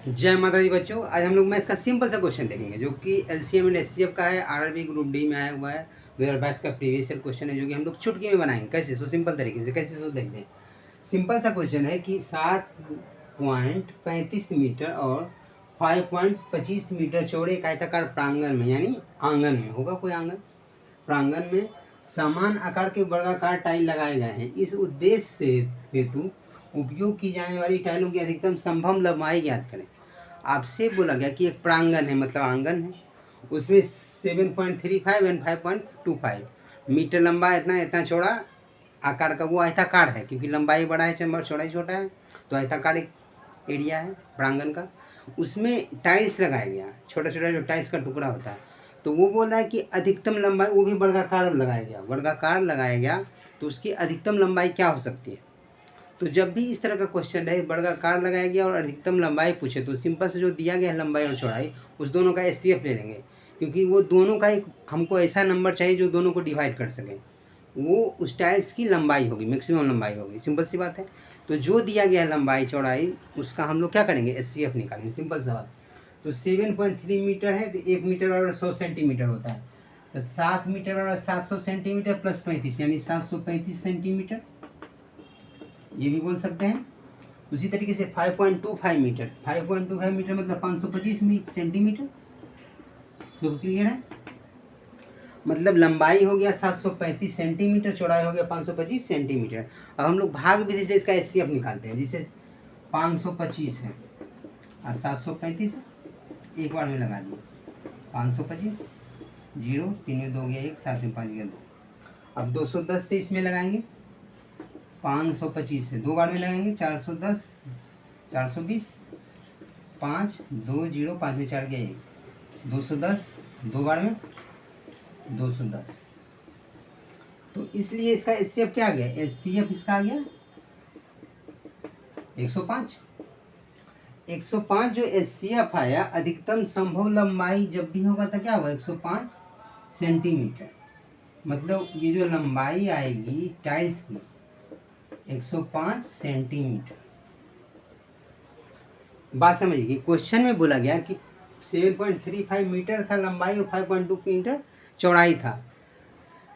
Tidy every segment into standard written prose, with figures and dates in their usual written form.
जय माता दी बच्चों, आज हम लोग मैथ्स का सिंपल सा क्वेश्चन देखेंगे जो कि एलसीएम एंड एचसीएफ का है। आरआरबी ग्रुप डी में आया हुआ है। 2022 का प्रीवियस ईयर क्वेश्चन है जो कि हम लोग चुटकी में बनाएंगे। कैसे? सो सिंपल तरीके से कैसे सो देखते हैं। सिंपल सा क्वेश्चन है कि 7.35 मीटर और 5.25 मीटर चौड़े एक आयताकार प्रांगण में, यानी आंगन में होगा, कोई आंगन, प्रांगण में समान आकार के वर्गाकार टाइल लगाए गए हैं। इस उद्देश्य से हेतु उपयोग की जाने वाली टाइलों की अधिकतम संभव लंबाई ज्ञात करें। आपसे बोला गया कि एक प्रांगण है, मतलब आंगन है, उसमें 7.35 एंड 5.25 मीटर लंबा, इतना इतना चौड़ा आकार का वो आयताकार है, क्योंकि लंबाई बड़ा है चौड़ा चौड़ाई छोटा है, तो आयताकार एक एरिया है प्रांगण का। उसमें टाइल्स लगाया गया, छोटा छोटा जो टाइल्स का टुकड़ा होता है। तो वो बोल रहा है कि अधिकतम लंबाई, वो भी वर्गाकार लगाया गया, वर्गाकार लगाया गया, तो उसकी अधिकतम लंबाई क्या हो सकती है। तो जब भी इस तरह का क्वेश्चन है, वर्गाकार लगाया गया और अधिकतम लंबाई पूछे, तो सिंपल से जो दिया गया है लंबाई और चौड़ाई, उस दोनों का एचसीएफ ले लेंगे, क्योंकि वो दोनों का एक हमको ऐसा नंबर चाहिए जो दोनों को डिवाइड कर सके। वो उस टाइल्स की लंबाई होगी, मैक्सिमम लंबाई होगी। सिंपल सी बात है। तो जो दिया गया है लंबाई चौड़ाई, उसका हम लोग क्या करेंगे, एचसीएफ निकालेंगे। सिंपल सा बात। तो 7.3 मीटर है, तो 1 मीटर और 100 सेंटीमीटर होता है। तो 7 मीटर और 700 सेंटीमीटर प्लस 35, यानी 735 सेंटीमीटर, ये भी बोल सकते हैं। उसी तरीके से 5.25 मीटर, 5.25 मीटर मतलब 525 सेंटीमीटर। सब क्लियर है? मतलब लंबाई हो गया 735 सेंटीमीटर, चौड़ाई हो गया 525 सेंटीमीटर। अब हम लोग भाग विधि से इसका एचसीएफ निकालते हैं। जिसे 525 है और 735 है, एक बार में लगा दिए 525, 0 3 में 2 गया 1, 7 में 5 गया 2। अब 210 से इसमें लगाएंगे, 525 से दो बार में लगाएंगे, 410, 420, 5 2 0, 5 में 4 गया 1, 210 दो बार में 210। तो इसलिए इसका एचसीएफ क्या आ गया, एचसीएफ इसका आ गया 105। 105 जो एचसीएफ आया, अधिकतम संभव लंबाई जब भी होगा तो क्या होगा, 105 सेंटीमीटर। मतलब ये जो लंबाई आएगी टाइल्स की 105 सेंटीमीटर। बात समझिए। क्वेश्चन में बोला गया कि 7.35 मीटर था लंबाई और 5.2 मीटर चौड़ाई था।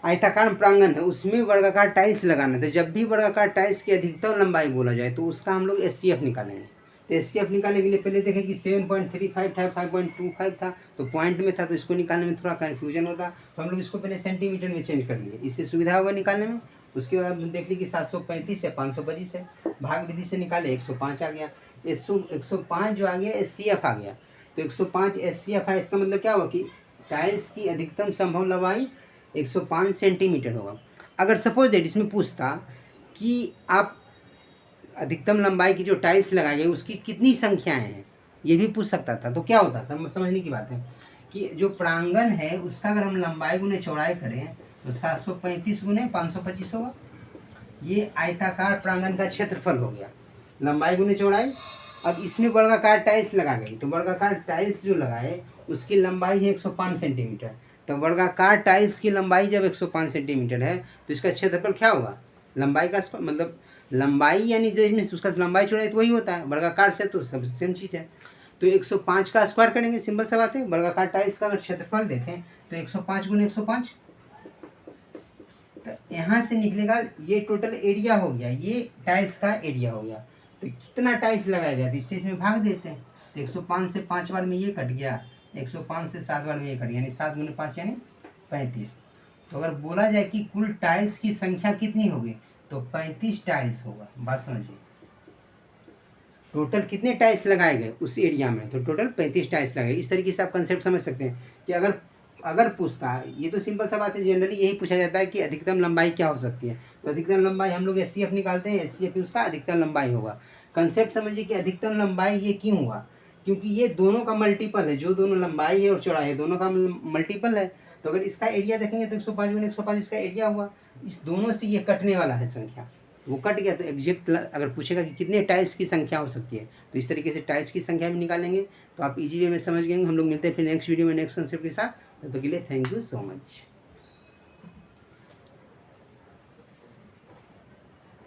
आयताकार प्रांगण है, उसमें वर्गाकार टाइल्स लगाना था। जब भी वर्गाकार टाइल्स की अधिकतम लंबाई बोला जाए तो उसका हम लोग एचसीएफ निकालेंगे। तो एचसीएफ निकालने के लिए पहले देखें कि 7.35 था, 5.25 था, तो पॉइंट में था, तो इसको निकालने में थोड़ा कन्फ्यूजन होता, तो हम लोग इसको पहले सेंटीमीटर में चेंज कर लिए, इससे सुविधा होगा निकालने में। उसके बाद देख ली कि 735 है, 525 है, भाग विधि से निकाले 105 आ गया। 105 जो आ गया एचसीएफ आ गया। तो 105 एचसीएफ है, इसका मतलब क्या हुआ कि टाइल्स की अधिकतम संभव लंबाई 105 सेंटीमीटर होगा। अगर सपोज दैट इसमें पूछता कि आप अधिकतम लंबाई की जो टाइल्स लगाई है उसकी कितनी संख्याएं हैं, ये भी पूछ सकता था, तो क्या होता, समझने की बात है कि जो प्रांगण है उसका अगर हम लंबाई गुने चौड़ाई करें तो 735 गुने 525 होगा। ये आयताकार प्रांगण का क्षेत्रफल हो गया, लंबाई गुने चौड़ाई। अब इसमें वर्गाकार टाइल्स लगा गई, तो वर्गाकार टाइल्स जो लगाए उसकी लंबाई है 105 सेंटीमीटर। तो वर्गाकार टाइल्स की लंबाई जब 105 सेंटीमीटर है तो इसका क्षेत्रफल क्या होगा, लंबाई का मतलब लंबाई यानी इसमें उसका लंबाई चौड़ाई तो वही होता है, वर्गाकार से तो सब सेम चीज़ है। तो 105 का स्क्वायर करेंगे, सिंपल सा बात है। वर्गाकार टाइल्स का अगर क्षेत्रफल देखें तो 105 गुने 105, तो यहाँ से निकलेगा ये टोटल एरिया हो गया, ये टाइल्स का एरिया हो गया। तो कितना टाइल्स लगाया गया, तो इससे इसमें भाग देते हैं। तो 105 से 5 बार में ये कट गया, 105 से 7 बार में ये कट गया, यानी 7 गुने 5 यानी 35। तो अगर बोला जाए कि कुल टाइल्स की संख्या कितनी होगी तो 35 टाइल्स होगा। बात समझिए, टोटल कितने टाइल्स लगाए गए उस एरिया में, तो टोटल 35 टाइल्स लगाए। इस तरीके से आप कंसेप्ट समझ सकते हैं कि अगर पूछता है, ये तो सिंपल सा बात है, जनरली यही पूछा जाता है कि अधिकतम लंबाई क्या हो सकती है। तो अधिकतम लंबाई हम लोग एचसीएफ निकालते हैं, एचसीएफ उसका अधिकतम लंबाई होगा। कंसेप्ट समझिए कि अधिकतम लंबाई ये क्यों हुआ, क्योंकि ये दोनों का मल्टीपल है, जो दोनों लंबाई है और चौड़ाई है दोनों का मल्टीपल है। तो अगर इसका एरिया देखेंगे तो 105 गुने 105 इसका एरिया हुआ। इस दोनों से ये कटने वाला है संख्या, वो कट गया। तो एग्जैक्ट अगर पूछेगा कि कितने टाइल्स की संख्या हो सकती है तो इस तरीके से टाइल्स की संख्या भी निकालेंगे। तो आप इजी वे में समझ गए। हम लोग मिलते हैं फिर नेक्स्ट वीडियो में नेक्स्ट कंसेप्ट के साथ। तब तक के लिए थैंक यू सो मच।